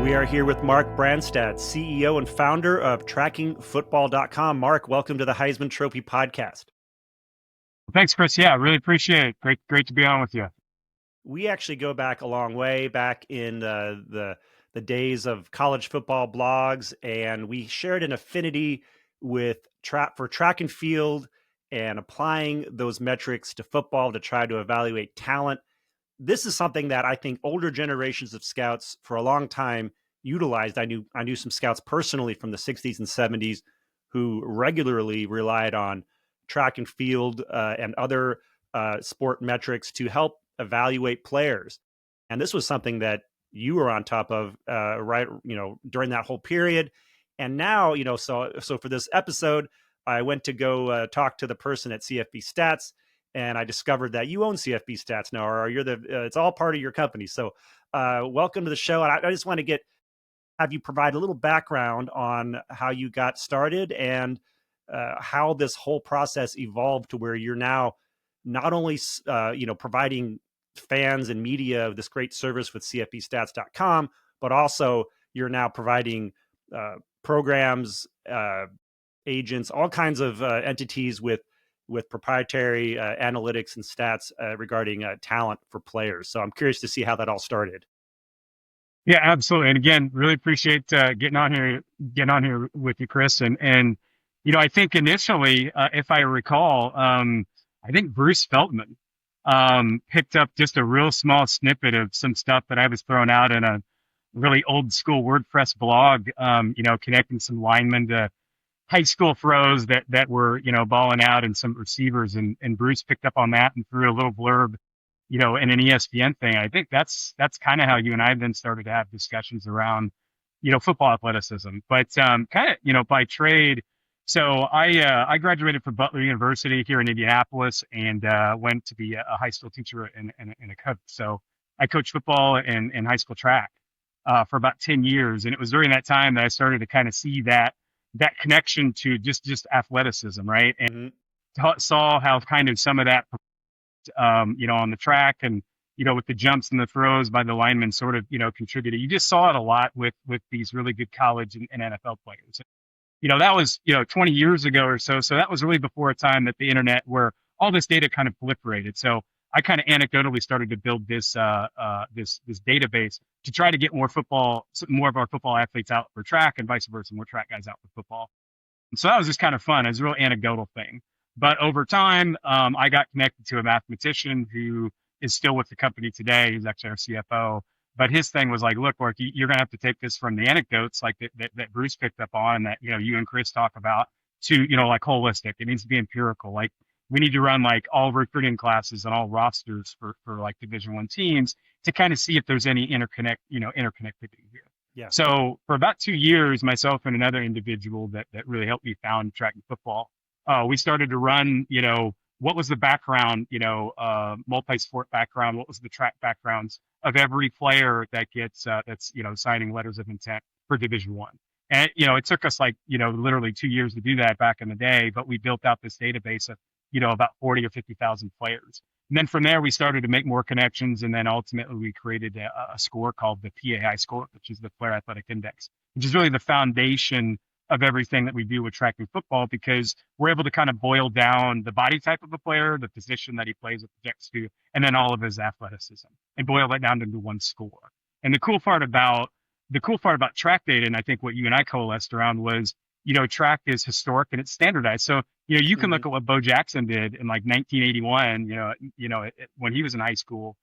We are here with Mark Branstad, CEO and founder of TrackingFootball.com. Mark, welcome to the Heisman Trophy Podcast. Thanks, Chris. Yeah, really appreciate it. Great to be on with you. We actually go back a long way, back in the days of college football blogs, and we shared an affinity with for track and field and applying those metrics to football to try to evaluate talent. This is something that I think older generations of scouts for a long time utilized. I knew some scouts personally from the 60s and 70s who regularly relied on track and field and other sport metrics to help evaluate players. And this was something that you were on top of during that whole period. And now, so for this episode, I went to go talk to the person at CFB Stats, and I discovered that you own CFB Stats now, or you're it's all part of your company. So welcome to the show. And I just want to have you provide a little background on how you got started and how this whole process evolved to where you're now not only, providing fans and media this great service with CFBstats.com, but also you're now providing programs, agents, all kinds of entities with proprietary analytics and stats regarding talent for players. So I'm curious to see how that all started. Yeah, absolutely. And again, really appreciate getting on here with you, Chris. And I think initially, if I recall, I think Bruce Feldman picked up just a real small snippet of some stuff that I was throwing out in a really old school WordPress blog, connecting some linemen to high school throws that were, balling out, and some receivers. And Bruce picked up on that and threw a little blurb, in an ESPN thing. I think that's kind of how you and I then started to have discussions around, football athleticism. But by trade. So I graduated from Butler University here in Indianapolis and went to be a high school teacher and a coach. So I coached football and high school track for about 10 years. And it was during that time that I started to kind of see that connection to just athleticism, right? And saw how kind of some of that, on the track and, with the jumps and the throws by the linemen sort of, contributed. You just saw it a lot with these really good college and NFL players. That was, 20 years ago or so. So that was really before a time that the internet, where all this data kind of proliferated. So I kind of anecdotally started to build this database to try to get more of our football athletes out for track, and vice versa, more track guys out for football. And so that was just kind of fun. It was a real anecdotal thing. But over time, I got connected to a mathematician who is still with the company today. He's actually our CFO. But his thing was like, look, Mark, you're going to have to take this from the anecdotes like that Bruce picked up on, and that, you and Chris talk about, to, like holistic. It needs to be empirical. Like, we need to run like all recruiting classes and all rosters for like Division I teams to kind of see if there's any interconnectivity here. Yeah. So for about 2 years, myself and another individual that really helped me found Tracking Football, we started to run, what was the background, multi-sport background, what was the track backgrounds of every player that gets, that's, signing letters of intent for Division I. And, it took us like, literally 2 years to do that back in the day, but we built out this database of, about 40 or 50,000 players. And then from there, we started to make more connections. And then ultimately we created a score called the PAI score, which is the Player Athletic Index, which is really the foundation of everything that we do with tracking football, because we're able to kind of boil down the body type of the player, the position that he plays or projects to, and then all of his athleticism, and boil that down into one score. And the cool part about track data, and I think what you and I coalesced around, was, track is historic and it's standardized. So, you can look at what Bo Jackson did in like 1981, when he was in high school.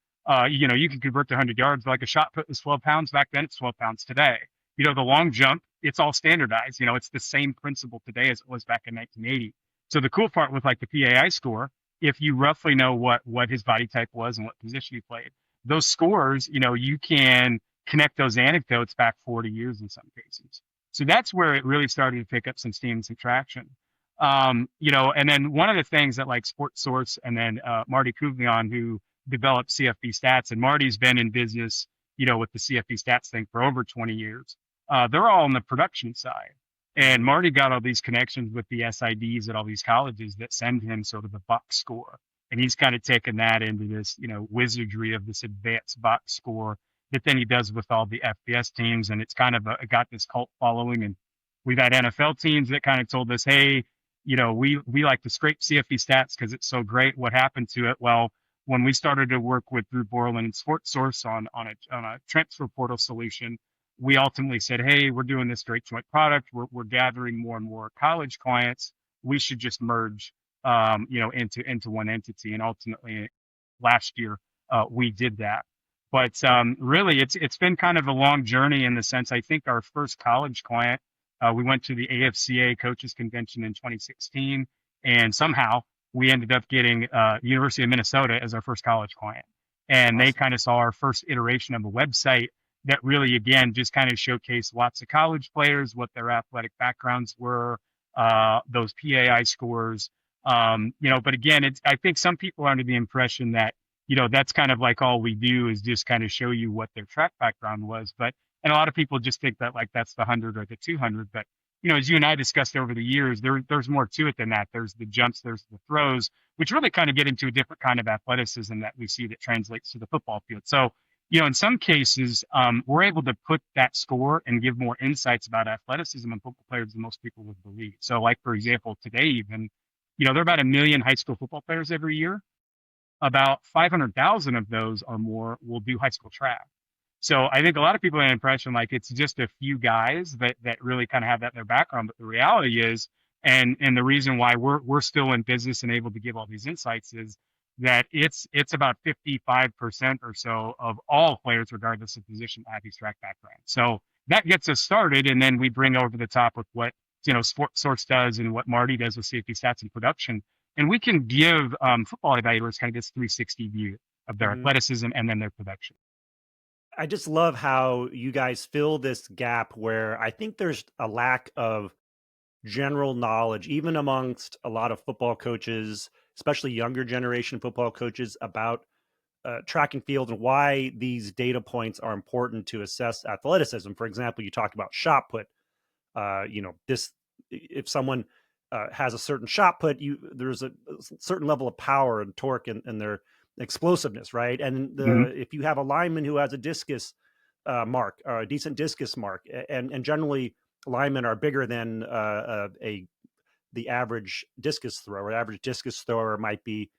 You can convert to 100 yards, like a shot put was 12 pounds back then, it's 12 pounds today. The long jump, it's all standardized. It's the same principle today as it was back in 1980. So the cool part with like the PAI score, if you roughly know what his body type was and what position he played, those scores, you can connect those anecdotes back 40 years in some cases. So that's where it really started to pick up some steam and some traction. And then one of the things that like Sports Source and then Marty Kuvlian, who developed CFB Stats, and Marty's been in business, with the CFB Stats thing for over 20 years. They're all on the production side. And Marty got all these connections with the SIDs at all these colleges that send him sort of a box score. And he's kind of taken that into this, wizardry of this advanced box score that then he does with all the FBS teams. And it's kind of got this cult following. And we've had NFL teams that kind of told us, hey, we like to scrape CFP stats because it's so great. What happened to it? Well, when we started to work with Drew Borland and Sports Source on a transfer portal solution, we ultimately said, hey, we're doing this great joint product. We're gathering more and more college clients. We should just merge, into one entity. And ultimately, last year, we did that. But really, it's been kind of a long journey in the sense. I think our first college client, we went to the AFCA Coaches Convention in 2016, and somehow we ended up getting University of Minnesota as our first college client. And they kind of saw our first iteration of a website that really, again, just kind of showcased lots of college players, what their athletic backgrounds were, those PAI scores. But again, I think some people are under the impression that, that's kind of like all we do is just kind of show you what their track background was. And a lot of people just think that like that's the 100 or the 200. But, as you and I discussed over the years, there's more to it than that. There's the jumps, there's the throws, which really kind of get into a different kind of athleticism that we see that translates to the football field. So, in some cases, we're able to put that score and give more insights about athleticism and football players than most people would believe. So, like, for example, today even, there are about 1 million high school football players every year. About 500,000 of those or more will do high school track. So I think a lot of people have an impression like it's just a few guys that really kind of have that in their background. But the reality is, and the reason why we're still in business and able to give all these insights is that it's about 55% or so of all players, regardless of position, have these track backgrounds. So that gets us started, and then we bring over the top with what Sports Source does and what Marty does with safety stats and production, and we can give football evaluators kind of this 360 view of their athleticism and then their production. I just love how you guys fill this gap where I think there's a lack of general knowledge, even amongst a lot of football coaches, especially younger generation football coaches, about track and field and why these data points are important to assess athleticism. For example, you talked about shot put. If someone has a certain shot put, there's a certain level of power and torque and their explosiveness, right? And if you have a lineman who has a discus mark, or a decent discus mark, and generally linemen are bigger than the average discus thrower. Average discus thrower might be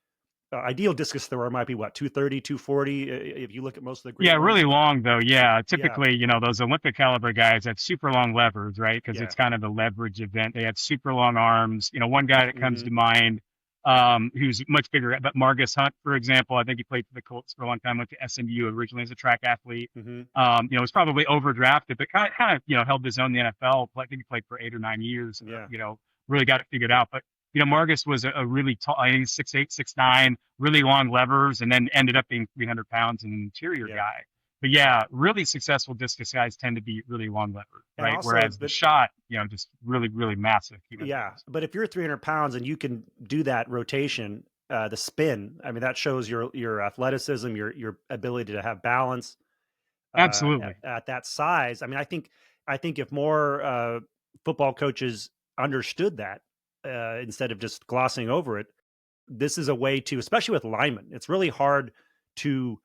ideal discus thrower might be what, 230, 240. If you look at most of the great ones. Really long though. Yeah, typically, those Olympic caliber guys have super long levers, right? Because it's kind of the leverage event. They have super long arms. One guy that comes to mind, who's much bigger, but Margus Hunt, for example, I think he played for the Colts for a long time. Went to SMU originally as a track athlete. Was probably overdrafted, but kind of, held his own in the NFL. I think he played for 8 or 9 years. Really got it figured out. But Margus was a really tall, I think 6'8", 6'9", really long levers, and then ended up being 300 pounds and an interior guy. But really successful discus guys tend to be really long levers, right? Also, whereas the shot, just really, really massive. But if you're 300 pounds and you can do that rotation, the spin, I mean, that shows your athleticism, your ability to have balance. Absolutely. At that size. I mean, I think if more football coaches understood that, instead of just glossing over it, this is a way to, especially with linemen, it's really hard to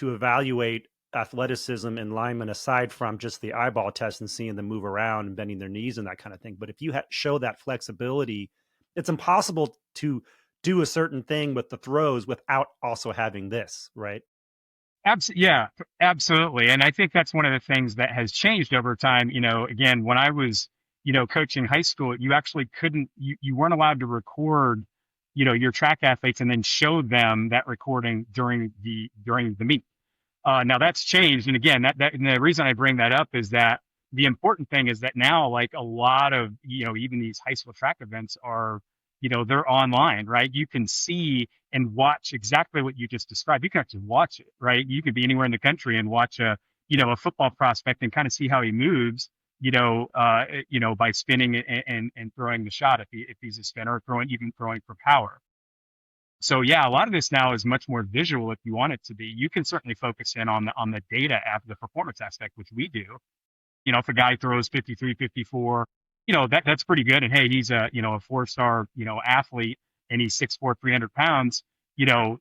evaluate athleticism in linemen aside from just the eyeball test and seeing them move around and bending their knees and that kind of thing. But if you show that flexibility, it's impossible to do a certain thing with the throws without also having this, right? Absolutely. And I think that's one of the things that has changed over time. Again, when I was coaching high school, you actually you weren't allowed to record, your track athletes and then show them that recording during the meet. Now that's changed. And again, and the reason I bring that up is that the important thing is that now, like a lot of, even these high school track events are, they're online, right? You can see and watch exactly what you just described. You can actually watch it, right? You could be anywhere in the country and watch a football prospect and kind of see how he moves, by spinning and throwing the shot if he's a spinner, throwing for power. So a lot of this now is much more visual if you want it to be. You can certainly focus in on the data the performance aspect, which we do. If a guy throws 53, 54, that's pretty good. And hey, he's a 4-star, athlete and he's 6'4", 300 pounds,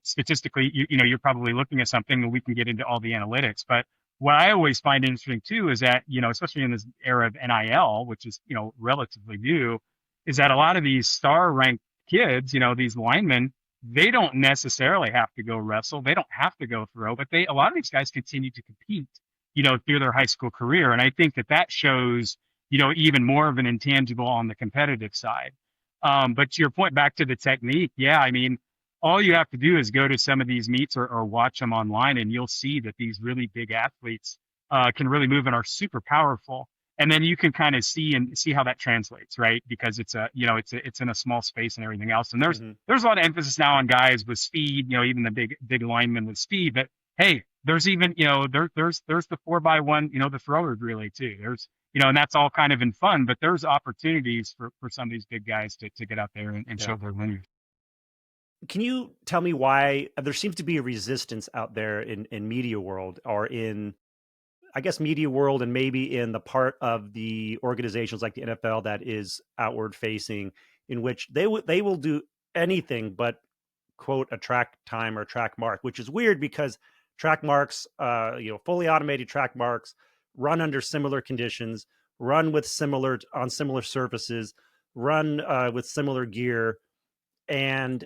statistically, you're probably looking at something, and we can get into all the analytics, but what I always find interesting too is that, especially in this era of NIL, which is, relatively new, is that a lot of these star ranked kids, these linemen, they don't necessarily have to go wrestle. They don't have to go throw, but a lot of these guys continue to compete, through their high school career. And I think that shows, even more of an intangible on the competitive side. But to your point, back to the technique, yeah, I mean, all you have to do is go to some of these meets or watch them online, and you'll see that these really big athletes can really move and are super powerful. And then you can kind of see how that translates, right? Because it's it's in a small space and everything else. And there's a lot of emphasis now on guys with speed, even the big linemen with speed. But hey, there's even there's the 4x1, the thrower relay too. There's and that's all kind of in fun. But there's opportunities for some of these big guys to get out there and show their lineage. Can you tell me why there seems to be a resistance out there in media world, or in, I guess, media world, and maybe in the part of the organizations like the NFL that is outward facing, in which they will do anything but quote a track time or track mark, which is weird because track marks, fully automated track marks run under similar conditions, run on similar surfaces, run with similar gear, and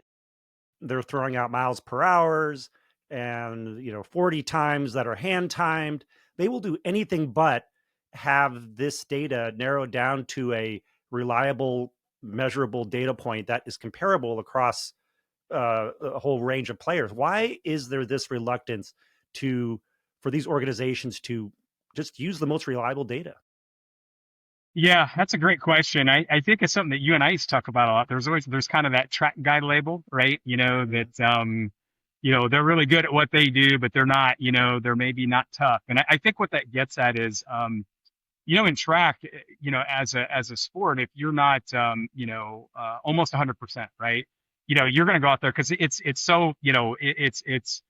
they're throwing out miles per hours and 40 times that are hand timed. They will do anything but have this data narrowed down to a reliable, measurable data point that is comparable across a whole range of players. Why is there this reluctance for these organizations to just use the most reliable data? Yeah, that's a great question. I think it's something that you and I used to talk about a lot. There's kind of that track guy label, right? That they're really good at what they do, but they're not, they're maybe not tough. And I think what that gets at is, in track, as a sport, if you're not, almost 100%, right? You're going to go out there because it's so, it's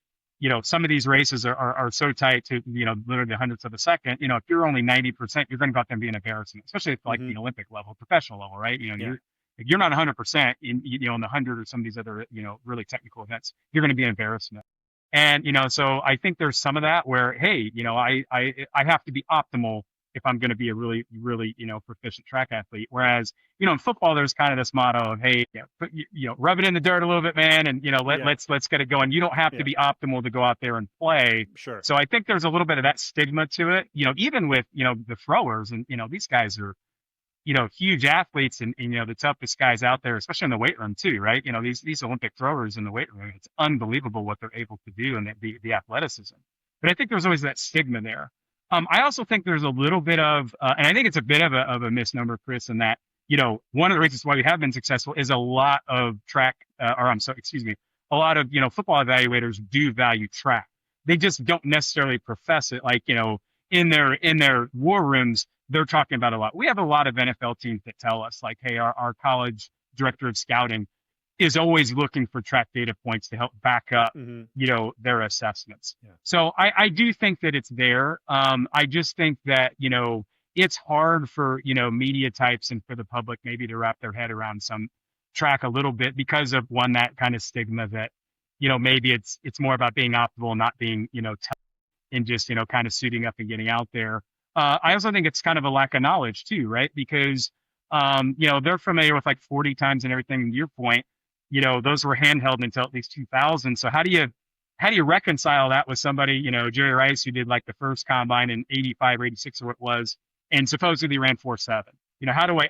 some of these races are so tight to, literally hundredths of a second. If you're only 90%, you're going to go out there and be an embarrassment, especially at like the Olympic level, professional level, right? If you're not 100% in the 100 or some of these other, really technical events, you're going to be an embarrassment. And, so I think there's some of that where, hey, I have to be optimal if I'm going to be a really, really, proficient track athlete. Whereas, in football, there's kind of this motto of, hey, rub it in the dirt a little bit, man. And, let's get it going. You don't have to be optimal to go out there and play. Sure. So I think there's a little bit of that stigma to it, even with, the throwers, and, these guys are, huge athletes and, the toughest guys out there, especially in the weight room too, right? These Olympic throwers in the weight room, it's unbelievable what they're able to do, and the athleticism. But I think there's always that stigma there. I also think there's a little bit of, and I think it's a bit of a misnomer, Chris, in that, one of the reasons why we have been successful is a lot of a lot of, football evaluators do value track. They just don't necessarily profess it. Like, in their war rooms, they're talking about a lot. We have a lot of NFL teams that tell us like, hey, our college director of scouting is always looking for track data points to help back up, their assessments. Yeah. So I do think that it's there. I just think that, it's hard for, media types and for the public maybe to wrap their head around some track a little bit because of that kind of stigma that, maybe it's more about being optimal, not being, tough and just, kind of suiting up and getting out there. I also think it's kind of a lack of knowledge too, right? Because, they're familiar with like 40 times and everything. To your point, those were handheld until at least 2000. So how do you reconcile that with somebody, Jerry Rice, who did like the first combine in 85 or 86 or what it was, and supposedly ran 4.7?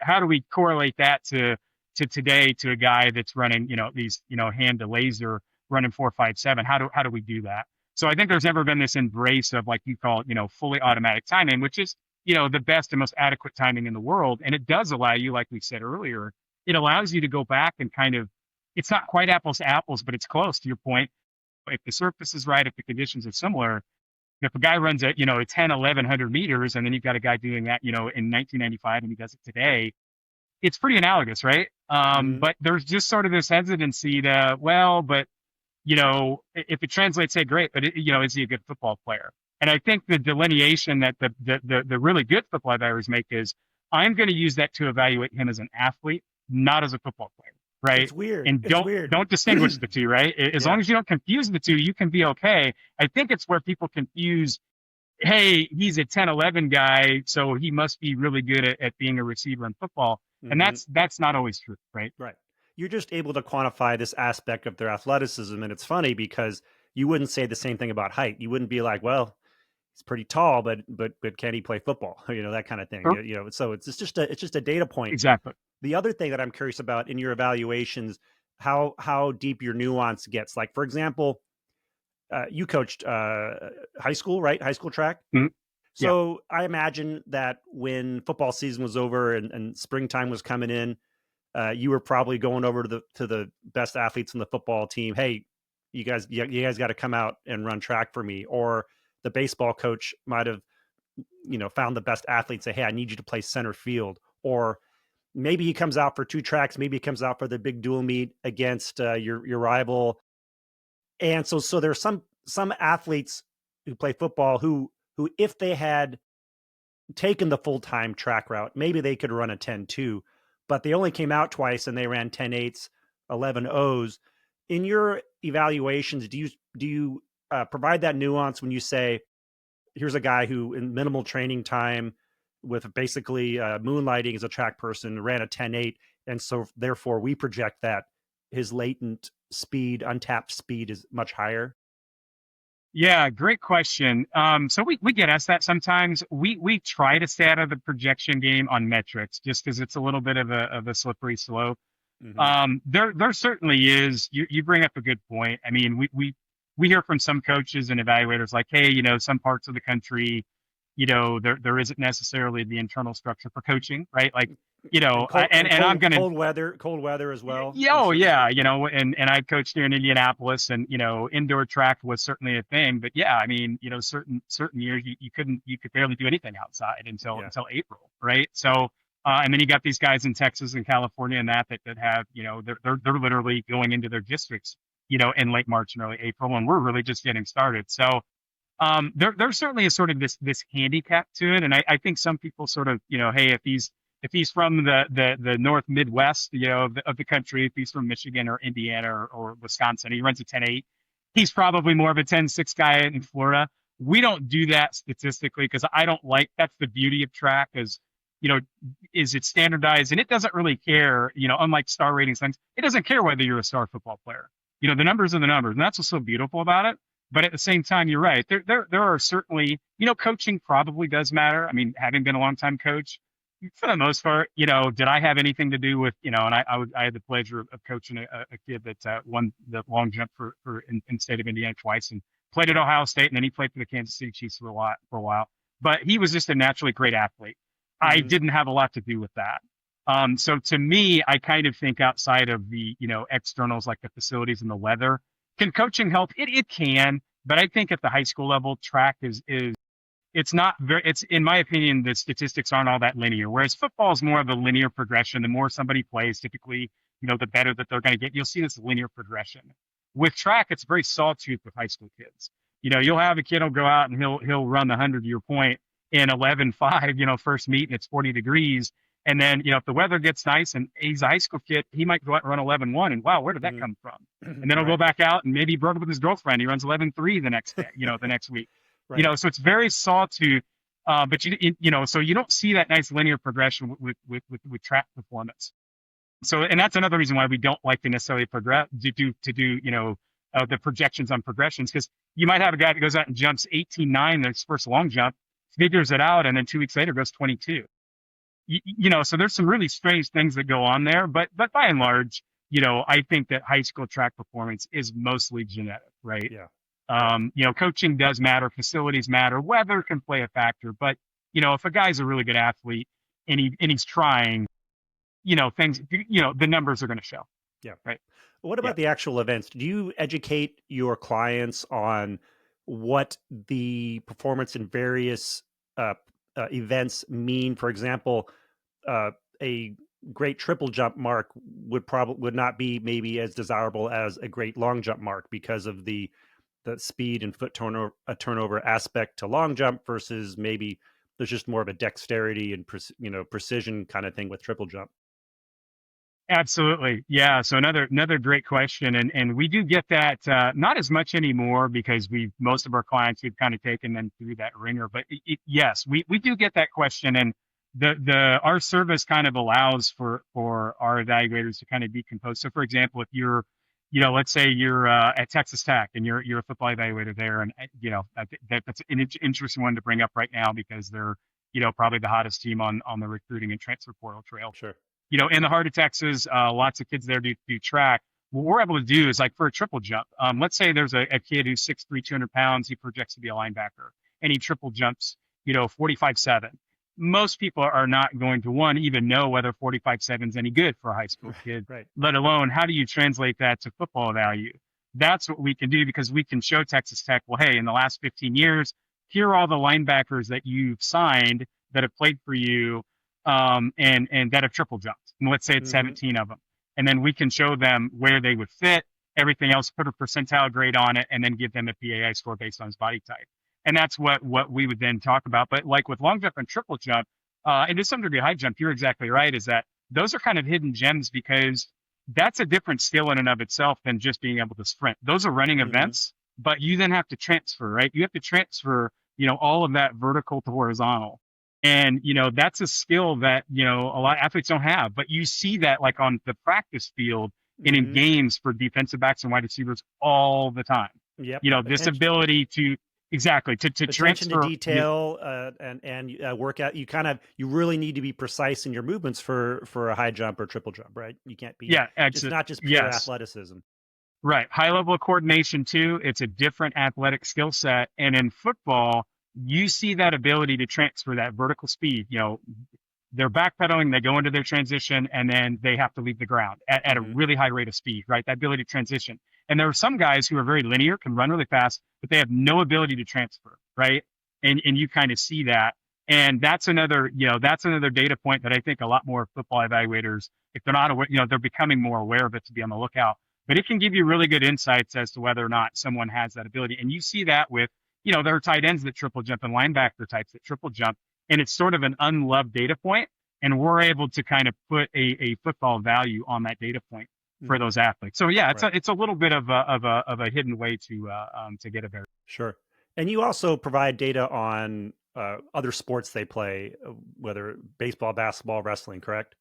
How do we correlate that to today, to a guy that's running, these, hand to laser running 4.57? How do we do that? So I think there's never been this embrace of, like you call it, fully automatic timing, which is, the best and most adequate timing in the world. And it does allow you, like we said earlier, it allows you to go back and kind of, it's not quite apples to apples, but it's close to your point. If the surface is right, if the conditions are similar, if a guy runs at, 10, 1100 meters, and then you've got a guy doing that, in 1995 and he does it today, it's pretty analogous, right? But there's just sort of this hesitancy to, well, but, if it translates, say, great, but is he a good football player? And I think the delineation that the really good football evaluators make is, I'm going to use that to evaluate him as an athlete, not as a football player. Right. It's weird. And don't distinguish the two, right? As long as you don't confuse the two, you can be okay. I think it's where people confuse hey, he's a 10-11 guy, so he must be really good at being a receiver in football. And Hmm. that's not always true, right? Right. You're just able to quantify this aspect of their athleticism. And it's funny because you wouldn't say the same thing about height. You wouldn't be like, well, he's pretty tall, but can he play football? That kind of thing. Sure. So it's just a data point. Exactly. The other thing that I'm curious about in your evaluations, how deep your nuance gets. Like, for example, you coached high school, right? High school track. Mhm. Yeah. So I imagine that when football season was over and springtime was coming in, you were probably going over to the best athletes in the football team. Hey, you guys got to come out and run track for me. Or the baseball coach might have found the best athletes. Say, hey, I need you to play center field. Or maybe he comes out for two tracks. Maybe he comes out for the big dual meet against your rival. And so there's some athletes who play football who if they had taken the full-time track route, maybe they could run a 10-2, but they only came out twice and they ran 10-8s, 11-0s. In your evaluations, do you provide that nuance when you say, here's a guy who in minimal training time with basically moonlighting as a track person ran a 10-8, and so therefore we project that his latent speed, untapped speed is much higher? Yeah, great question. So we get asked that sometimes. We try to stay out of the projection game on metrics just because it's a little bit of a slippery slope. Hmm. There certainly is. You bring up a good point. I mean, we hear from some coaches and evaluators like, hey, some parts of the country, there isn't necessarily the internal structure for coaching, right? Like, And and I'm gonna cold weather as well yeah, in oh certain yeah, states. Yeah. and I coached here in Indianapolis, and indoor track was certainly a thing. But yeah, I mean, certain years you could barely do anything outside until Yeah. April, right? So, and then you got these guys in Texas and California and that have they're literally going into their districts, in late March and early April, and we're really just getting started. So, there certainly is sort of this handicap to it, and I think some people sort of hey, if he's from the North Midwest of the country, if he's from Michigan or Indiana or Wisconsin, he runs a 10-8. He's probably more of a 10-6 guy in Florida. We don't do that statistically because I don't like that's the beauty of track you know is it standardized and it doesn't really care unlike star ratings things, it doesn't care whether you're a star football player. The numbers are the numbers, and that's what's so beautiful about it. But at the same time, you're right. There are certainly, coaching probably does matter. I mean, having been a long time coach, for the most part, did I have anything to do with, and I had the pleasure of coaching a kid that won the long jump in the state of Indiana twice and played at Ohio State, and then he played for the Kansas City Chiefs for a while. But he was just a naturally great athlete. I Hmm. didn't have a lot to do with that. So to me, I kind of think outside of the, externals like the facilities and the weather. Can coaching help? It can, but I think at the high school level, track is it's not very, it's in my opinion, the statistics aren't all that linear. Whereas football is more of a linear progression. The more somebody plays, typically, the better that they're going to get. You'll see this linear progression. With track, it's very sawtooth with high school kids. You'll have a kid who'll go out and he'll run the 100-year point in 11:5, first meet and it's 40 degrees. And then, if the weather gets nice and he's a high school kid, he might go out and run 11:1 and wow, where did that Hmm. come from? And then he'll go Right. back out and maybe he broke up with his girlfriend. He runs 11:3 the next day, the next week. Right. So it's very sawtooth. But so you don't see that nice linear progression with track performance. So, and that's another reason why we don't like to necessarily progress to do the projections on progressions, because you might have a guy that goes out and jumps 18.9 his first long jump, figures it out, and then 2 weeks later goes 22. So there's some really strange things that go on there, but by and large, I think that high school track performance is mostly genetic, right? Yeah. Right. Coaching does matter, facilities matter, weather can play a factor, but if a guy's a really good athlete and he's trying, things, the numbers are going to show, Yeah. right? What Yeah. about the actual events? Do you educate your clients on what the performance in various uh, events mean? For example, a great triple jump mark would not be maybe as desirable as a great long jump mark because of the speed and foot turnover aspect to long jump versus maybe there's just more of a dexterity and precision kind of thing with triple jump. Absolutely. Yeah. So another great question. And we do get that, not as much anymore because most of our clients, we've kind of taken them through that ringer, but yes, we do get that question. And our service kind of allows for our evaluators to kind of decompose. So for example, if you're, let's say you're, at Texas Tech and you're a football evaluator there. And, that's an interesting one to bring up right now because they're, probably the hottest team on the recruiting and transfer portal trail. Sure. In the heart of Texas, lots of kids there do track. What we're able to do is like for a triple jump, let's say there's a kid who's 6'3", 200 pounds. He projects to be a linebacker and he triple jumps, 45.7. Most people are not going to even know whether 45.7 is any good for a high school kid, Right. let alone how do you translate that to football value? That's what we can do because we can show Texas Tech, well, hey, in the last 15 years, here are all the linebackers that you've signed that have played for you, and that have triple jumped. And let's say it's 17 of them. And then we can show them where they would fit, everything else, put a percentile grade on it, and then give them a PAI score based on his body type. And that's what we would then talk about. But like with long jump and triple jump, and to some degree high jump, you're exactly right, is that those are kind of hidden gems because that's a different skill in and of itself than just being able to sprint. Those are running events, but you then have to transfer, right? You have to transfer, all of that vertical to horizontal. And, that's a skill that, a lot of athletes don't have, but you see that like on the practice field and in games for defensive backs and wide receivers all the time. Yep. This ability to attention transfer to detail, and work out. You really need to be precise in your movements for a high jump or triple jump, right? You can't be, it's not just pure athleticism. Right. High level of coordination too. It's a different athletic skill set. And in football, you see that ability to transfer that vertical speed. They're backpedaling, they go into their transition, and then they have to leave the ground at a really high rate of speed, right? That ability to transition. And there are some guys who are very linear, can run really fast, but they have no ability to transfer, right? And you kind of see that. And that's another data point that I think a lot more football evaluators, if they're not aware, they're becoming more aware of it to be on the lookout. But it can give you really good insights as to whether or not someone has that ability. And you see that with, there are tight ends that triple jump and linebacker types that triple jump. And it's sort of an unloved data point. And we're able to kind of put a football value on that data point for those athletes. So yeah, it's a little bit of a hidden way to get a very sure. And you also provide data on other sports they play, whether baseball, basketball, wrestling, correct?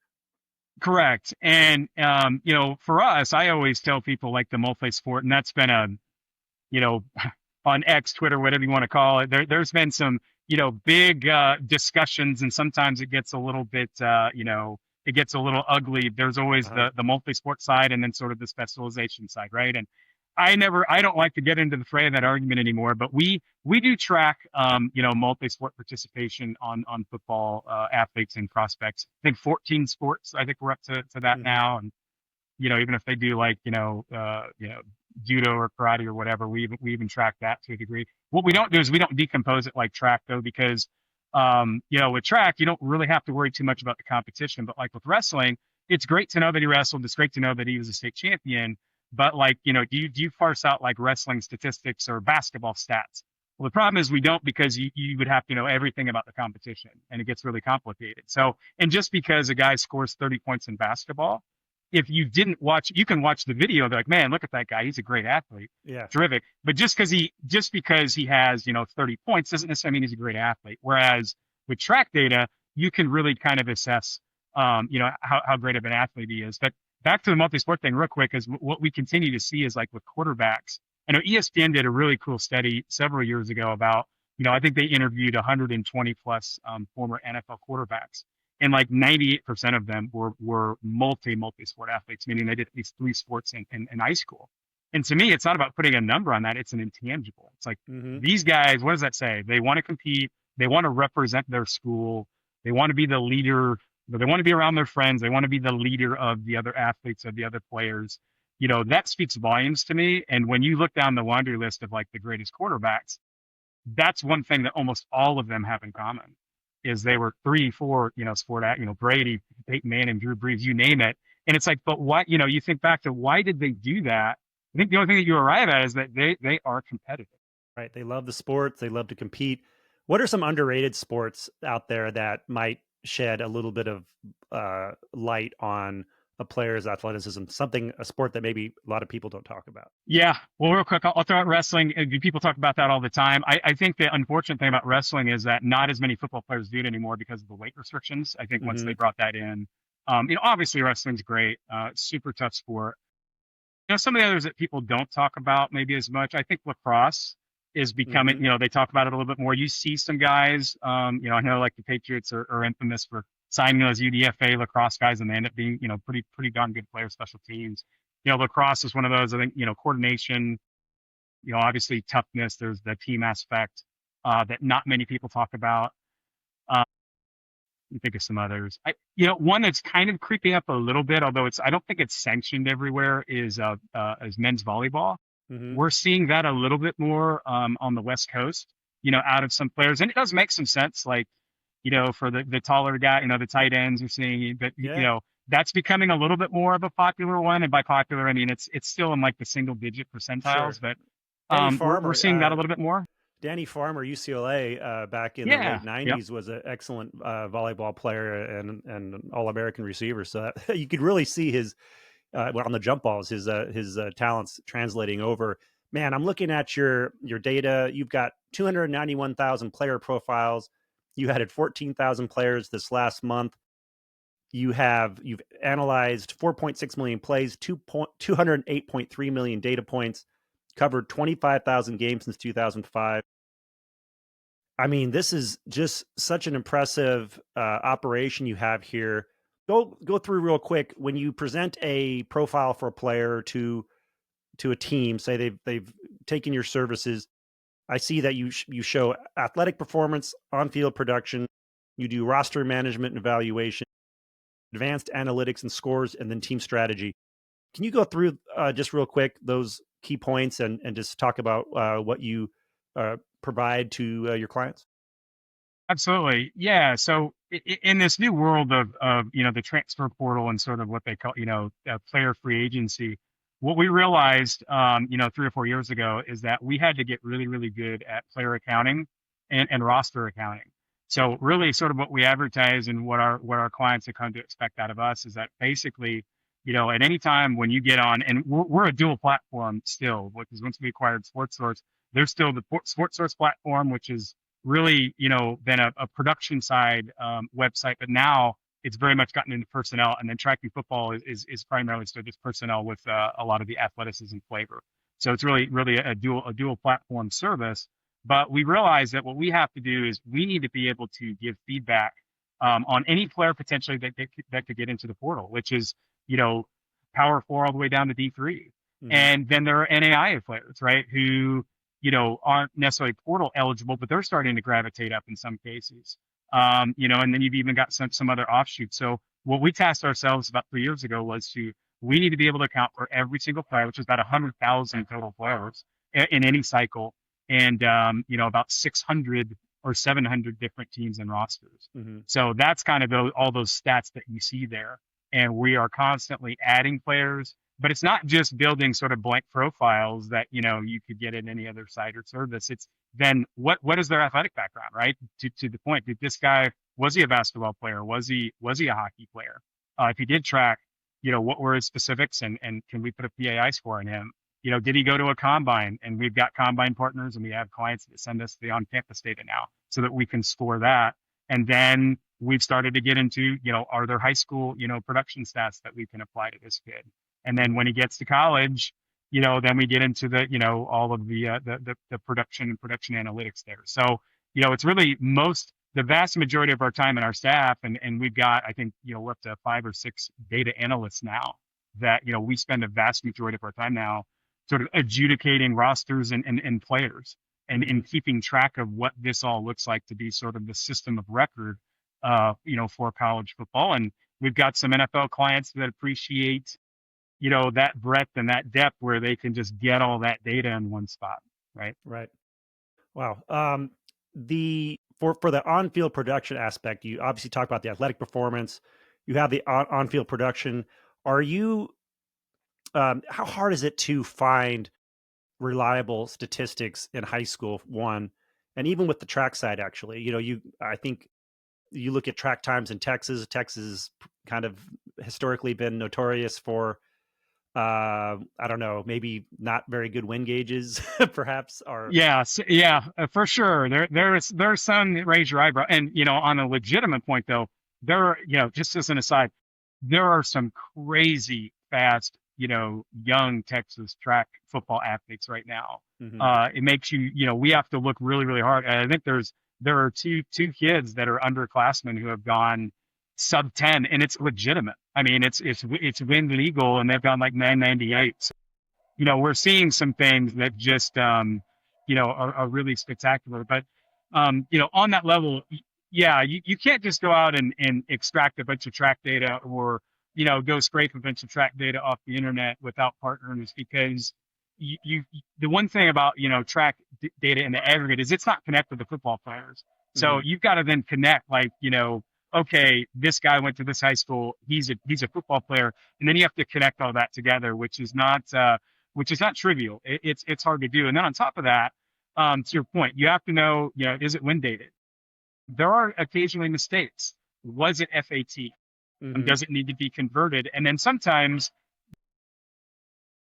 Correct. And for us, I always tell people like the multi-sport, and that's been on X, Twitter, whatever you want to call it. There's been some big discussions, and sometimes it gets a little bit it gets a little ugly. There's always the multi-sport side and then sort of the specialization side, right? And I don't like to get into the fray of that argument anymore, but we do track multi-sport participation on football athletes and prospects. I think 14 sports. I think we're up to that now, and even if they do like judo or karate or whatever, we even track that to a degree. What we don't do is we don't decompose it like track though, because with track you don't really have to worry too much about the competition. But like with wrestling, it's great to know that he wrestled. It's great to know that he was a state champion. But like, do you parse out like wrestling statistics or basketball stats? Well, the problem is we don't, because you would have to know everything about the competition, and it gets really complicated. So, and just because a guy scores 30 points in basketball, if you didn't watch, you can watch the video. They're like, man, look at that guy. He's a great athlete. Yeah. Terrific. But just because he has, 30 points doesn't necessarily mean he's a great athlete. Whereas with track data, you can really kind of assess, how great of an athlete he is. But back to the multi-sport thing real quick, is what we continue to see is like with quarterbacks. I know ESPN did a really cool study several years ago about, I think they interviewed 120 plus former NFL quarterbacks. And like 98% of them were multi-sport athletes, meaning they did at least 3 sports in high school. And to me, it's not about putting a number on that. It's an intangible. It's like these guys, what does that say? They want to compete. They want to represent their school. They want to be the leader. They want to be around their friends. They want to be the leader of the other athletes, of the other players. That speaks volumes to me. And when you look down the laundry list of like the greatest quarterbacks, that's one thing that almost all of them have in common. Is they were 3, 4, sport at, Brady, Peyton Manning, Drew Brees, you name it. And it's like, but what, you think back to why did they do that? I think the only thing that you arrive at is that they are competitive. Right. They love the sports. They love to compete. What are some underrated sports out there that might shed a little bit of light on a player's athleticism, a sport that maybe a lot of people don't talk about. Yeah. Well, real quick, I'll throw out wrestling. People talk about that all the time. I think the unfortunate thing about wrestling is that not as many football players do it anymore because of the weight restrictions. I think once Hmm. they brought that in, obviously wrestling's great, super tough sport. Some of the others that people don't talk about maybe as much. I think lacrosse is becoming, Hmm. they talk about it a little bit more. You see some guys, I know like the Patriots are infamous for signing those UDFA lacrosse guys, and they end up being, pretty darn good players, special teams. Lacrosse is one of those. I think, coordination, obviously toughness. There's the team aspect that not many people talk about. Let me think of some others. One that's kind of creeping up a little bit, although I don't think it's sanctioned everywhere, is men's volleyball. Hmm. We're seeing that a little bit more on the West Coast, out of some players, and it does make some sense. Like, for the taller guy, the tight ends are seeing, but Yeah, that's becoming a little bit more of a popular one. And by popular, I mean it's still in like the single digit percentiles, sure. but Danny we're Farmer, seeing that a little bit more. Danny Farmer, UCLA, back in the Yeah. late Yep. '90s, was an excellent volleyball player and an All-American receiver. So you could really see his on the jump balls, his talents translating over. Man, I'm looking at your data. You've got 291,000 player profiles. You added 14,000 players this last month. You've analyzed 4.6 million plays, 208.3 million data points, covered 25,000 games since 2005. I mean, this is just such an impressive operation you have here. Go through real quick when you present a profile for a player to a team. Say they've taken your services. I see that you show athletic performance, on field production. You do roster management and evaluation, advanced analytics and scores, and then team strategy. Can you go through just real quick those key points and just talk about what you provide to your clients? Absolutely. Yeah. So in this new world of, the transfer portal and sort of what they call, player free agency, what we realized, 3 or 4 years ago is that we had to get really, really good at player accounting and roster accounting. So really sort of what we advertise and what our clients have come to expect out of us is that basically, at any time when you get on, and we're a dual platform still, because once we acquired Sports Source, there's still the Sports Source platform, which is really, been a production side website, but now it's very much gotten into personnel. And then tracking football is primarily still just personnel with a lot of the athleticism flavor. So it's really a dual platform service. But we realize that what we have to do is we need to be able to give feedback on any player potentially that could get into the portal, which is, you know, power four all the way down to D3. Hmm. And then there are NAIA players, right, who aren't necessarily portal eligible, but they're starting to gravitate up in some cases. And then you've even got some other offshoots. So what we tasked ourselves about 3 years ago was we need to be able to account for every single player, which is about 100,000 total players in any cycle, and about 600 or 700 different teams and rosters. Hmm. So that's kind of all those stats that you see there. And we are constantly adding players, but it's not just building sort of blank profiles that you could get in any other site or service. It's then what is their athletic background, right? To the point, did this guy, was he a basketball player? Was he a hockey player? If he did track, what were his specifics, and can we put a PAI score on him? Did he go to a combine? And we've got combine partners, and we have clients that send us the on-campus data now so that we can score that. And then we've started to get into, are there high school, production stats that we can apply to this kid? And then when he gets to college, then we get into all of the production and production analytics there. So, it's really the vast majority of our time and our staff, and we've got, I think, we're up to 5 or 6 data analysts now that, we spend a vast majority of our time now sort of adjudicating rosters and players Hmm. and keeping track of what this all looks like to be sort of the system of record, for college football. And we've got some NFL clients that appreciate, that breadth and that depth where they can just get all that data in one spot, right? Right. Wow. The for the on-field production aspect, you obviously talk about the athletic performance. You have the on-field production. Are you? How hard is it to find reliable statistics in high school? One, and even with the track side, actually, I think you look at track times in Texas. Texas is kind of historically been notorious for, I don't know, maybe not very good win gauges, perhaps, or Yeah, yeah, for sure. There's some that raise your eyebrow, and on a legitimate point though, just as an aside, there are some crazy fast, young Texas track football athletes right now. hmm It makes we have to look really, really hard. And I think there are two kids that are underclassmen who have gone sub 10, and it's legitimate. I mean, it's win legal, and they've gone like 998. We're seeing some things that just, are really spectacular. But, on that level, yeah, you can't just go out and extract a bunch of track data or, go scrape a bunch of track data off the internet without partners because the one thing about, track data in the aggregate is it's not connected to football players. So hmm you've got to then connect like, okay, this guy went to this high school. He's a football player. And then you have to connect all that together, which is not trivial. It's hard to do. And then on top of that, to your point, you have to know, is it wind dated? There are occasionally mistakes. Was it FAT? hmm Does it need to be converted? And then sometimes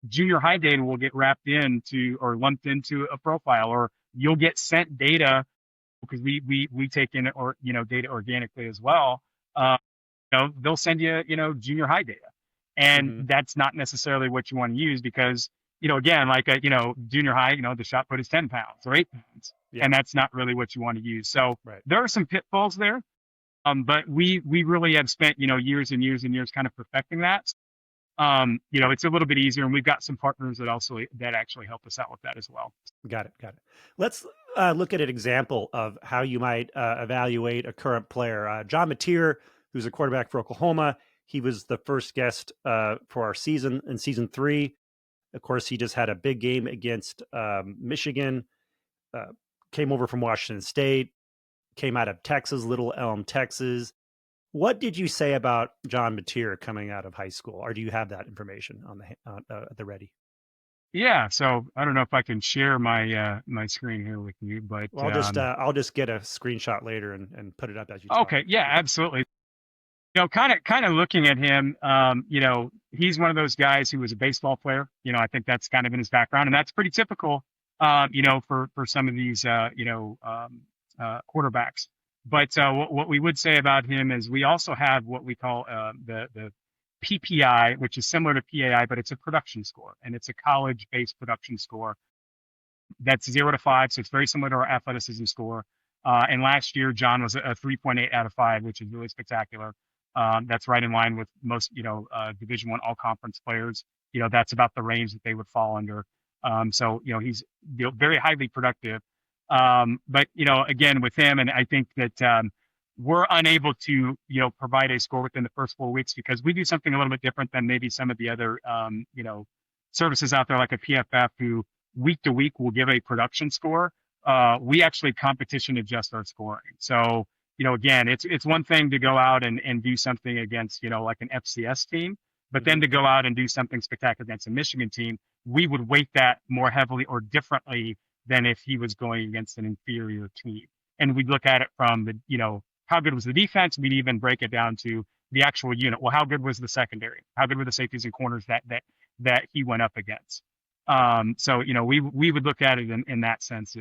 junior high data will get wrapped into or lumped into a profile, or you'll get sent data because we take in or data organically as well. Uh, they'll send you, junior high data. And hmm that's not necessarily what you want to use because, again, like, junior high, the shot put is 10 pounds or 8 pounds. Yeah. And that's not really what you want to use. So Right. there are some pitfalls there. But we really have spent, years and years and years kind of perfecting that. It's a little bit easier and we've got some partners that actually help us out with that as well. Got it. Got it. Let's look at an example of how you might evaluate a current player. John Mateer, who's a quarterback for Oklahoma, he was the first guest for our season in season 3. Of course, he just had a big game against Michigan, uh, came over from Washington State, came out of Texas, Little Elm, Texas. What did you say about John Mateer coming out of high school, or do you have that information on the ready? Yeah. So I don't know if I can share my screen here with you, but, Well, I'll just get a screenshot later and put it up as you talk. okay. Yeah, absolutely. Kind of looking at him, he's one of those guys who was a baseball player. I think that's kind of in his background, and that's pretty typical, for some of these, quarterbacks. But what we would say about him is we also have what we call the PPI, which is similar to PAI, but it's a production score, and it's a college-based production score that's 0 to 5, so it's very similar to our athleticism score. And last year, John was a 3.8 out of 5, which is really spectacular. That's right in line with most, Division One all conference players. That's about the range that they would fall under. So he's very highly productive. But again, with him, and I think that we're unable to provide a score within the first 4 weeks because we do something a little bit different than maybe some of the other services out there like a PFF who week to week will give a production score. We actually competition adjust our scoring. So again, it's one thing to go out and do something against, like an FCS team, but then hmm to go out and do something spectacular against a Michigan team, we would weight that more heavily or differently than if he was going against an inferior team. And we'd look at it from the, how good was the defense? We'd even break it down to the actual unit. Well, how good was the secondary? How good were the safeties and corners that he went up against? So, we would look at it in that sense,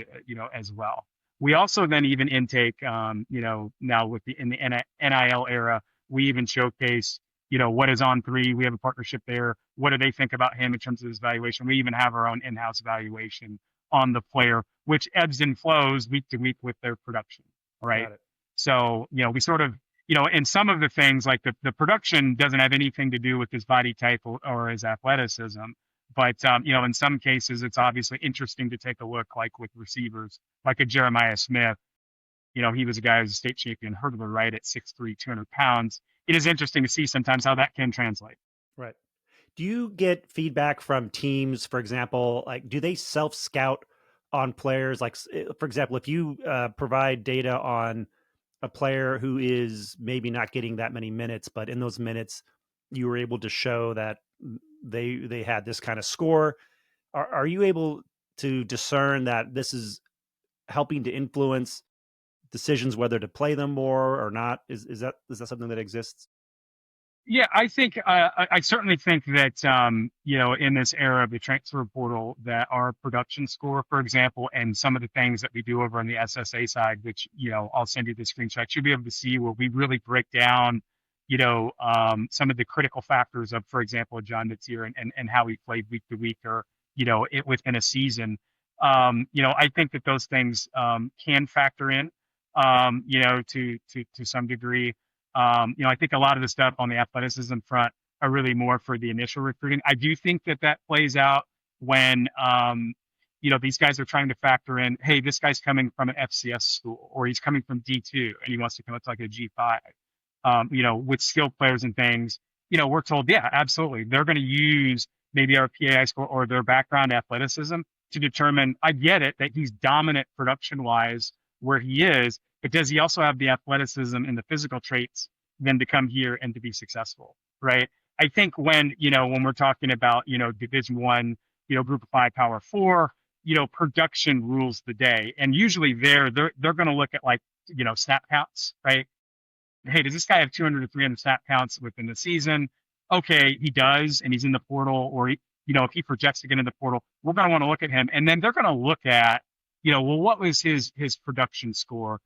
as well. We also then even intake, now in the NIL era, we even showcase, what is on 3. We have a partnership there. What do they think about him in terms of his valuation? We even have our own in-house valuation on the player, which ebbs and flows week to week with their production. Right. Got it. So, we sort of, in some of the things like the production doesn't have anything to do with his body type or his athleticism. But, in some cases, it's obviously interesting to take a look, like with receivers, like a Jeremiah Smith. He was a guy who was a state champion hurdler, right, at 6'3", 200 pounds. It is interesting to see sometimes how that can translate. Right. Do you get feedback from teams, for example, like do they self scout on players? Like, for example, if you provide data on a player who is maybe not getting that many minutes, but in those minutes you were able to show that they had this kind of score, are you able to discern that this is helping to influence decisions whether to play them more or not? Is that something that exists? Yeah, I think I certainly think that in this era of the transfer portal, that our production score, for example, and some of the things that we do over on the SSA side, which I'll send you the screenshot, you'll be able to see where we really break down some of the critical factors of, for example, John Natsir and how he played week to week or within a season. I think that those things can factor in to some degree. I think a lot of the stuff on the athleticism front are really more for the initial recruiting. I do think that that plays out when, these guys are trying to factor in, hey, this guy's coming from an FCS school, or he's coming from D2 and he wants to come up to like a G5, with skilled players and things. We're told, yeah, absolutely. They're going to use maybe our PAI score or their background athleticism to determine, I get it, that he's dominant production wise where he is, but does he also have the athleticism and the physical traits then to come here and to be successful, right? I think when we're talking about, Division One, Group of Five, Power Four, production rules the day. And usually they're going to look at like, snap counts, right? Hey, does this guy have 200 to 300 snap counts within the season? Okay, he does, and he's in the portal, or if he projects to get in the portal, we're going to want to look at him, and then they're going to look at, well, what was his production score,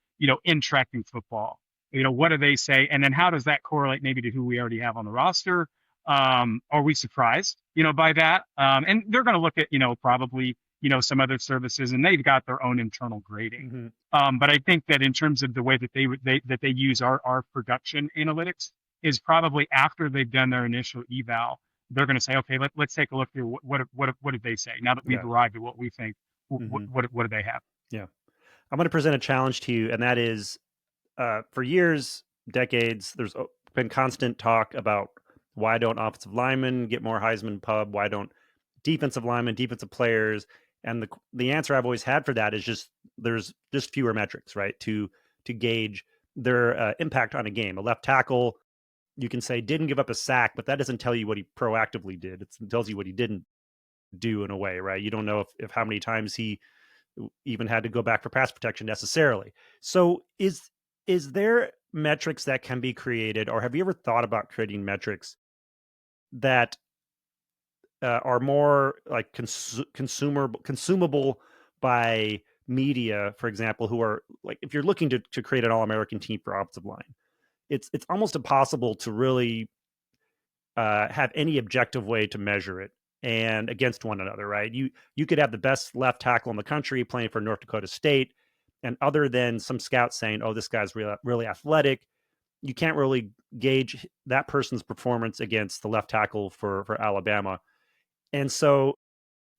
in tracking football? What do they say, and then how does that correlate maybe to who we already have on the roster? Are we surprised, by that? And they're going to look at, probably, some other services, and they've got their own internal grading. But I think that in terms of the way that they use our production analytics is probably after they've done their initial eval, they're going to say, okay, let's take a look here. What did they say? Now that we've arrived at what we think, what do they have? Yeah. I'm going to present a challenge to you, and that is, for years, decades, there's been constant talk about why don't offensive linemen get more Heisman pub? Why don't defensive linemen, defensive players? And the answer I've always had for that is just there's just fewer metrics, right, to gauge their impact on a game. A left tackle, you can say didn't give up a sack, but that doesn't tell you what he proactively did. It tells you what he didn't do in a way, right? You don't know if how many times he even had to go back for pass protection necessarily. So is there metrics that can be created, or have you ever thought about creating metrics that are more like consumable by media, for example, who are like, if you're looking to create an all-American team for offensive line, it's almost impossible to really have any objective way to measure it and against one another, right? You could have the best left tackle in the country playing for North Dakota State, and other than some scouts saying, "Oh, this guy's really athletic," you can't really gauge that person's performance against the left tackle for Alabama. And so,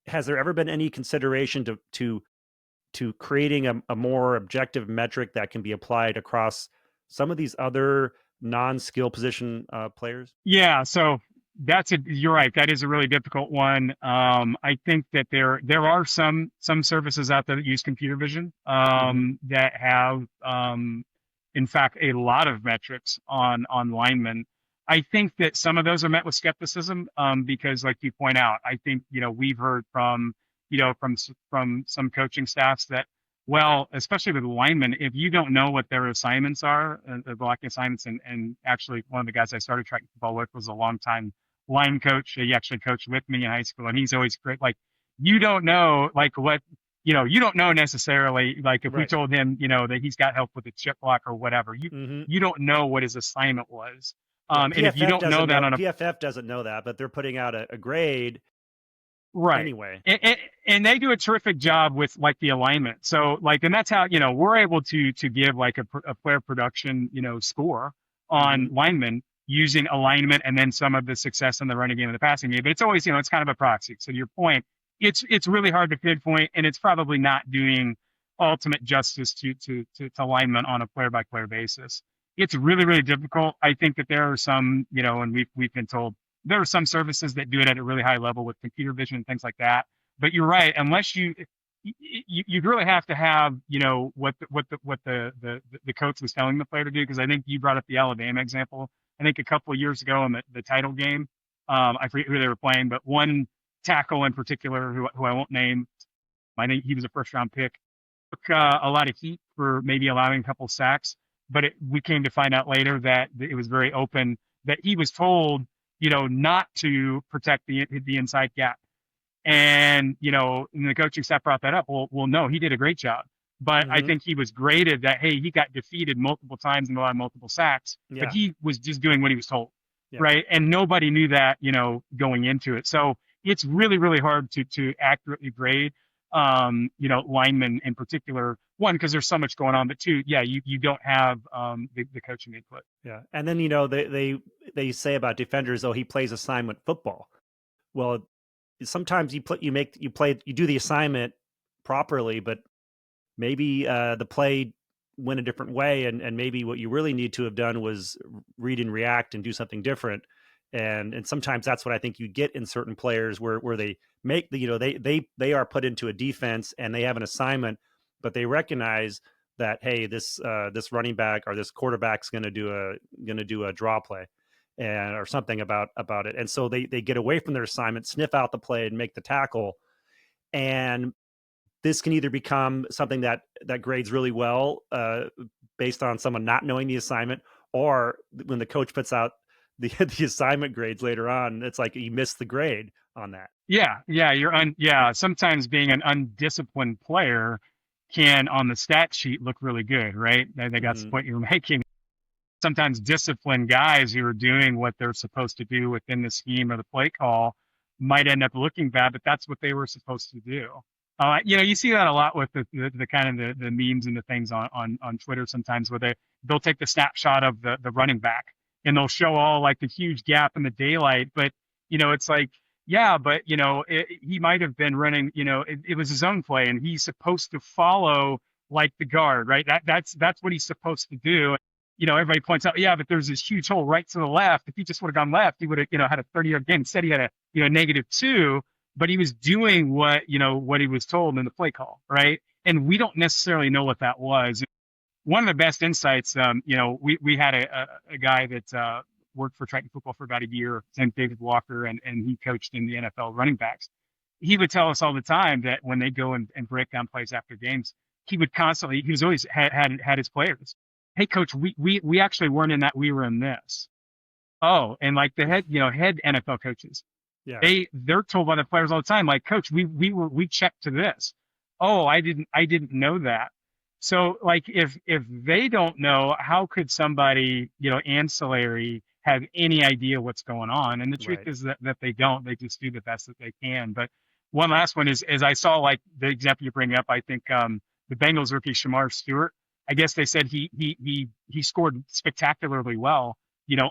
has there ever been any consideration to creating a more objective metric that can be applied across some of these other non-skill position players? Yeah, so you're right. That is a really difficult one. I think that there are some services out there that use computer vision that have in fact a lot of metrics on linemen. I think that some of those are met with skepticism because, like you point out, I think we've heard from from some coaching staffs that, well, especially with linemen, if you don't know what their assignments are, the blocking assignments, and actually one of the guys I started tracking football with was a longtime line coach. He actually coached with me in high school, and he's always great. Like, you don't know, like what, you don't know necessarily, like if we told him, that he's got help with a chip block or whatever, you don't know what his assignment was. And if you don't know that PFF doesn't know that, but they're putting out a grade. Right. Anyway. And they do a terrific job with like the alignment. So like, and that's how, we're able to give like a player production, score on linemen using alignment and then some of the success in the running game and the passing game. But it's always, it's kind of a proxy. So to your point, it's really hard to pinpoint, and it's probably not doing ultimate justice to alignment on a player by player basis. It's really, really difficult. I think that there are some, and we've been told there are some services that do it at a really high level with computer vision and things like that. But you're right, unless you really have to have, what the coach was telling the player to do. Because I think you brought up the Alabama example. I think a couple of years ago in the title game, I forget who they were playing, but one tackle in particular, who I won't name, I think he was a first round pick, took a lot of heat for maybe allowing a couple sacks. But we came to find out later that it was very open that he was told, not to protect the inside gap. And, and the coaching staff brought that up. Well, no, he did a great job. But I Hmm. think he was graded that, hey, he got defeated multiple times and allowed multiple sacks, but Yeah. he was just doing what he was told. Yeah. Right. And nobody knew that, going into it. So it's really, really hard to accurately grade, linemen in particular. One, because there's so much going on, but two, yeah, you don't have the coaching input. Yeah. And then, they say about defenders, oh, he plays assignment football. Well, sometimes you do the assignment properly, but maybe the play went a different way, and maybe what you really need to have done was read and react and do something different. And sometimes that's what I think you get in certain players where they make the they are put into a defense and they have an assignment, but they recognize that, hey, this running back or this quarterback's going to do a draw play and or something about it, and so they get away from their assignment, sniff out the play, and make the tackle. And this can either become something that grades really well based on someone not knowing the assignment, or when the coach puts out the assignment grades later on, it's like you missed the grade on that. Yeah, sometimes being an undisciplined player can on the stat sheet look really good, right? They got the Hmm. point you're making. Sometimes disciplined guys who are doing what they're supposed to do within the scheme or the play call might end up looking bad, but that's what they were supposed to do. You see that a lot with the kind of the memes and the things on Twitter sometimes where they'll take the snapshot of the running back and they'll show all like the huge gap in the daylight, but it's like, yeah, but he might have been running, it was his own play and he's supposed to follow like the guard, right? That's what he's supposed to do. Everybody points out, yeah, but there's this huge hole right to the left. If he just would have gone left, he would have, had a 30-yard gain. Instead, he had a, -2, but he was doing what he was told in the play call, right? And we don't necessarily know what that was. One of the best insights, we had a guy that worked for Triton Football for about a year, named David Walker, and he coached in the NFL running backs. He would tell us all the time that when they go and break down plays after games, he was always had his players. Hey, coach, we actually weren't in that. We were in this. Oh, and like the head NFL coaches, Yeah. they're told by the players all the time, like, coach, we checked to this. Oh, I didn't know that. So like if they don't know, how could somebody, ancillary have any idea what's going on? And the truth Right. is that they don't. They just do the best that they can. But one last one is I saw like the example you bring up, I think the Bengals rookie Shamar Stewart. I guess they said he scored spectacularly well,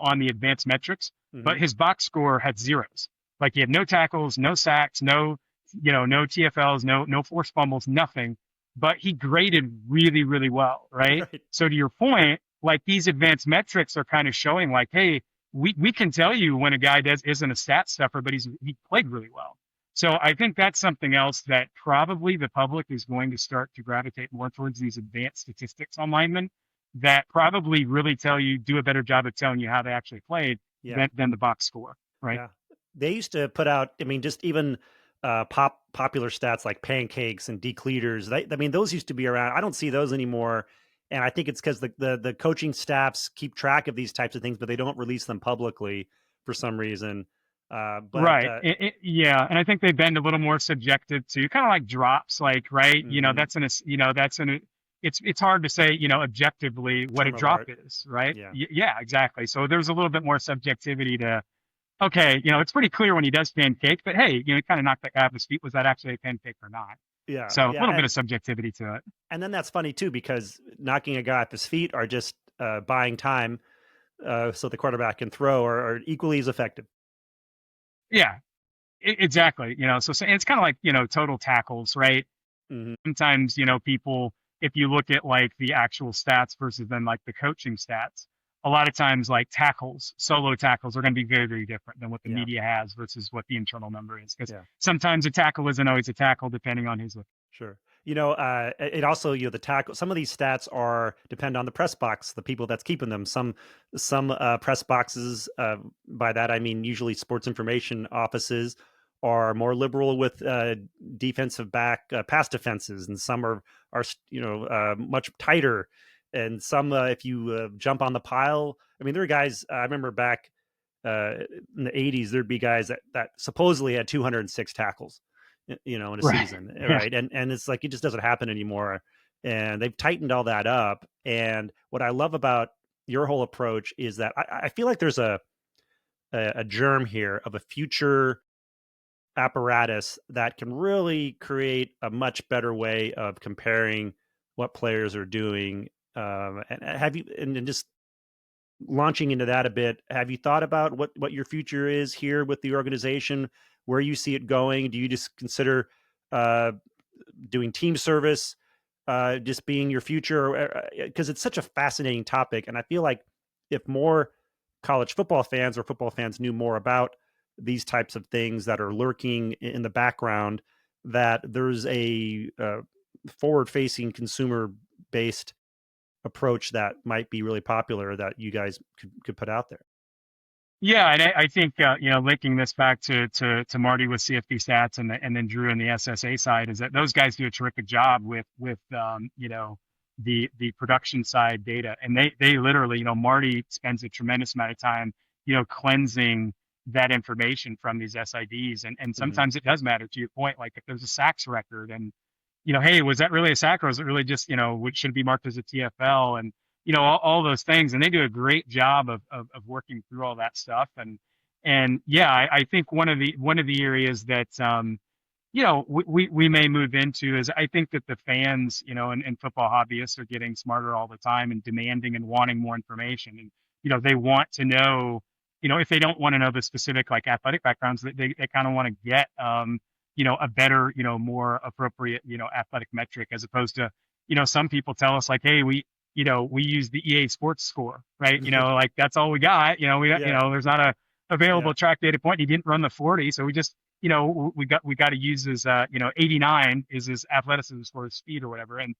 on the advanced metrics, but Hmm. his box score had zeros. Like he had no tackles, no sacks, no TFLs, no forced fumbles, nothing. But he graded really, really well, right? Right. So to your point, like these advanced metrics are kind of showing like, hey, we can tell you when a guy isn't a stat stuffer, but he played really well. So I think that's something else that probably the public is going to start to gravitate more towards, these advanced statistics on linemen that probably really do a better job of telling you how they actually played Yeah. than the box score, right? Yeah. They used to put out, I mean, just even popular stats like pancakes and decleaters. I mean, those used to be around. I don't see those anymore. And I think it's because the coaching staffs keep track of these types of things, but they don't release them publicly for some reason. But Right. Yeah. And I think they've been a little more subjective to kind of like drops, like, right. mhm, It's hard to say, objectively what a term of drop art. is, right? Yeah. Yeah, exactly. So there's a little bit more subjectivity to, okay, it's pretty clear when he does pancake, but hey, he kind of knocked that guy off his feet. Was that actually a pancake or not? Yeah. So a Yeah. little bit of subjectivity to it. And then that's funny too, because knocking a guy off his feet are just buying time so the quarterback can throw are equally as effective. Yeah, exactly. So it's kind of like, total tackles, right? Hmm. Sometimes, people, if you look at like the actual stats versus then like the coaching stats, a lot of times like solo tackles are going to be very, very different than what the Yeah. media has versus what the internal number is. Because Yeah. sometimes a tackle isn't always a tackle depending on who's looking. Sure. It also, the tackle, some of these stats depend on the press box, the people that's keeping them. Some press boxes, by that I mean usually sports information offices, are more liberal with defensive back pass defenses, and some are much tighter. And some, if you jump on the pile, I mean, there are guys. I remember back in the 80s, there'd be guys that supposedly had 206 tackles, in a Right. season, Yeah. right? And it's like it just doesn't happen anymore. And they've tightened all that up. And what I love about your whole approach is that I feel like there's a germ here of a future apparatus that can really create a much better way of comparing what players are doing. And have you and just launching into that a bit, have you thought about what your future is here with the organization, where you see it going? Do you just consider uh, doing team service just being your future? Because it's such a fascinating topic, and I feel like if more college football fans or football fans knew more about these types of things that are lurking in the background, that there's a forward-facing consumer-based approach that might be really popular that you guys could put out there. Yeah, and I think linking this back to Marty with CFB Stats and then Drew on the SSA side is that those guys do a terrific job with the production side data, and they literally, Marty spends a tremendous amount of time cleansing that information from these SIDs, and Hmm. sometimes it does matter, to your point, like if there's a sacks record and hey, was that really a sack or was it really just, should it be marked as a TFL, and all those things. And they do a great job of working through all that stuff. And yeah, I think one of the areas that, we may move into is I think that the fans, and football hobbyists are getting smarter all the time and demanding and wanting more information. And, they want to know, if they don't want to know the specific like athletic backgrounds, they kind of want to get, a better, more appropriate, athletic metric, as opposed to, some people tell us like, hey, we use the EA Sports score, right? Like that's all we got. Yeah, There's not a yeah, available track data point. He didn't run the 40, so we just, we got to use his, 89 is his athleticism score, his speed or whatever. And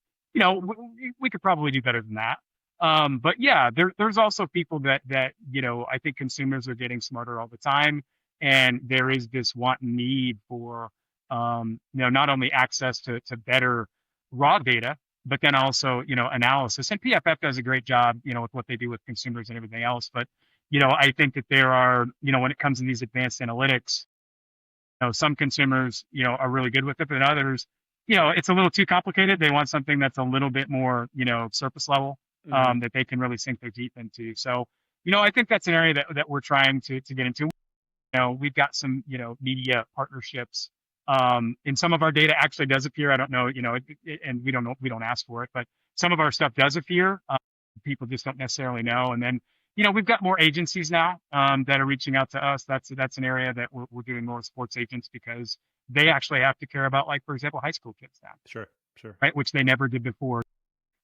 we could probably do better than that. But yeah, there's also people that I think consumers are getting smarter all the time, and there is this want and need for not only access to better raw data, but then also, analysis. And PFF does a great job, with what they do with consumers and everything else. But, I think that there are, when it comes to these advanced analytics, some consumers, are really good with it, but others, it's a little too complicated. They want something that's a little bit more, surface level, hmm, that they can really sink their teeth into. So, I think that's an area that we're trying to get into. We've got some, media partnerships. And some of our data actually does appear. I don't know, and we don't know, we don't ask for it, but some of our stuff does appear. People just don't necessarily know. And then, we've got more agencies now that are reaching out to us. That's an area that we're doing more sports agents, because they actually have to care about, like, for example, high school kids now, sure, sure. right? Which they never did before.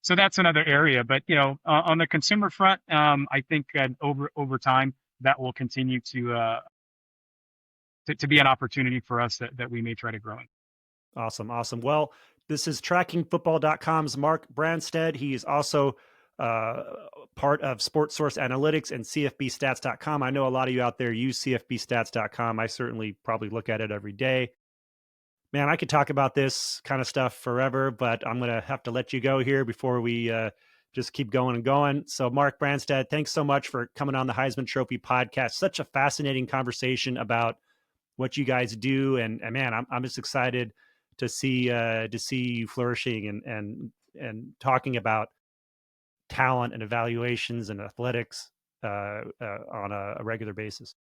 So that's another area. But, on the consumer front, I think over time that will continue to be an opportunity for us that we may try to grow in. Awesome, awesome. Well, this is trackingfootball.com's Mark Branstad. He is also uh, part of Sports Source Analytics and CFBstats.com. I know a lot of you out there use CFBstats.com. I certainly probably look at it every day. Man, I could talk about this kind of stuff forever, but I'm going to have to let you go here before we just keep going and going. So, Mark Branstad, thanks so much for coming on the Heisman Trophy podcast. Such a fascinating conversation about what you guys do, and man, I'm just excited to see you flourishing and talking about talent and evaluations and athletics on a regular basis.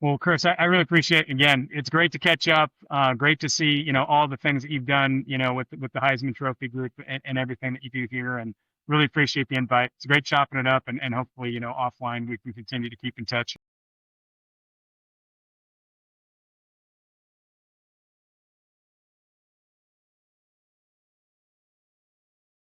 Well, Chris, I really appreciate it. Again, it's great to catch up. Great to see, all the things that you've done, with the Heisman Trophy group and everything that you do here. And really appreciate the invite. It's great chopping it up, and hopefully, offline we can continue to keep in touch.